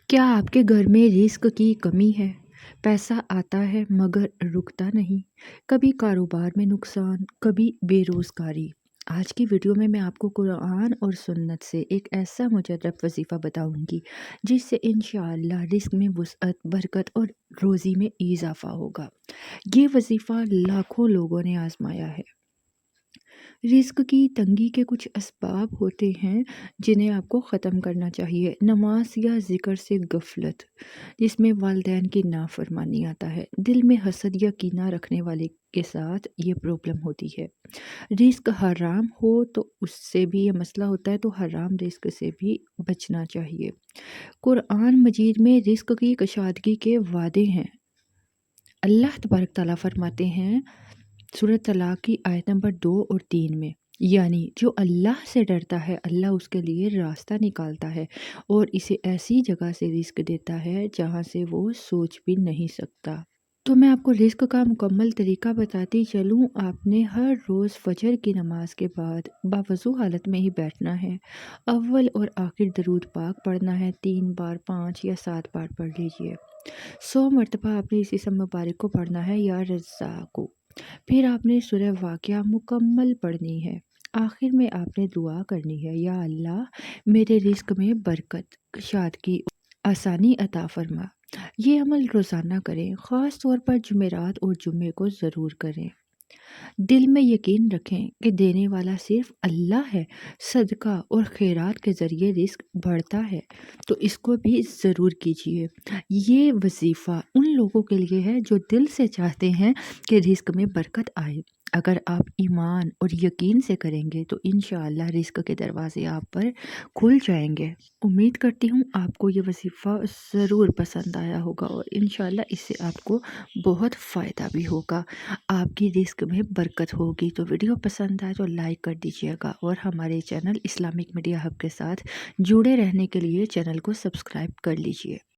क्या आपके घर में रिस्क की कमी है? पैसा आता है मगर रुकता नहीं, कभी कारोबार में नुकसान, कभी बेरोज़गारी। आज की वीडियो में मैं आपको कुरान और सुन्नत से एक ऐसा मुजर्रब वज़ीफ़ा बताऊँगी, जिससे इंशाअल्लाह रिस्क में वुसअत, बरकत और रोज़ी में इज़ाफ़ा होगा। ये वज़ीफ़ा लाखों लोगों ने आज़माया है। रिस्क की तंगी के कुछ असबाब होते हैं जिन्हें आपको ख़त्म करना चाहिए। नमाज या ज़िक्र से गफलत, जिसमें वालिदैन की नाफरमानी आता है। दिल में हसद या कीना रखने वाले के साथ ये प्रॉब्लम होती है। रिस्क हराम हो तो उससे भी ये मसला होता है, तो हराम रिस्क से भी बचना चाहिए। कुरान मजीद में रिस्क की कशादगी के वादे हैं। अल्लाह तबारक ताला फरमाते हैं सूरह तलाक की आयत नंबर 2 और 3 में, यानी जो अल्लाह से डरता है अल्लाह उसके लिए रास्ता निकालता है और इसे ऐसी जगह से रिस्क देता है जहाँ से वो सोच भी नहीं सकता। तो मैं आपको रिस्क का मुकम्मल तरीका बताती चलूँ। आपने हर रोज़ फजर की नमाज के बाद बावज़ू हालत में ही बैठना है। अव्वल और आखिर दरूद पाक पढ़ना है। 3 बार, 5 या 7 बार पढ़ लीजिए। 100 मरतबा आपने इस इसम मुबारक को पढ़ना है, या रज़्ज़ाक़ु। फिर आपने सूरह वाक़िया मुकम्मल पढ़नी है। आखिर में आपने दुआ करनी है, या अल्लाह मेरे रिस्क में बरकत, शादगी, आसानी अता फरमा। ये अमल रोज़ाना करें, ख़ास तौर पर जुमेरात और जुम्मे को ज़रूर करें। दिल में यकीन रखें कि देने वाला सिर्फ अल्लाह है। सदका और खैरात के ज़रिए रिस्क बढ़ता है, तो इसको भी ज़रूर कीजिए। ये वज़ीफ़ा उन लोगों के लिए है जो दिल से चाहते हैं कि रिस्क में बरकत आए। अगर आप ईमान और यकीन से करेंगे तो इंशाअल्लाह रिस्क के दरवाज़े आप पर खुल जाएंगे। उम्मीद करती हूँ आपको ये वज़ीफ़ा ज़रूर पसंद आया होगा और इंशाअल्लाह इससे आपको बहुत फ़ायदा भी होगा। आपकी रिस्क में बरकत होगी। तो वीडियो पसंद आए तो लाइक कर दीजिएगा और हमारे चैनल इस्लामिक मीडिया हब के साथ जुड़े रहने के लिए चैनल को सब्सक्राइब कर लीजिए।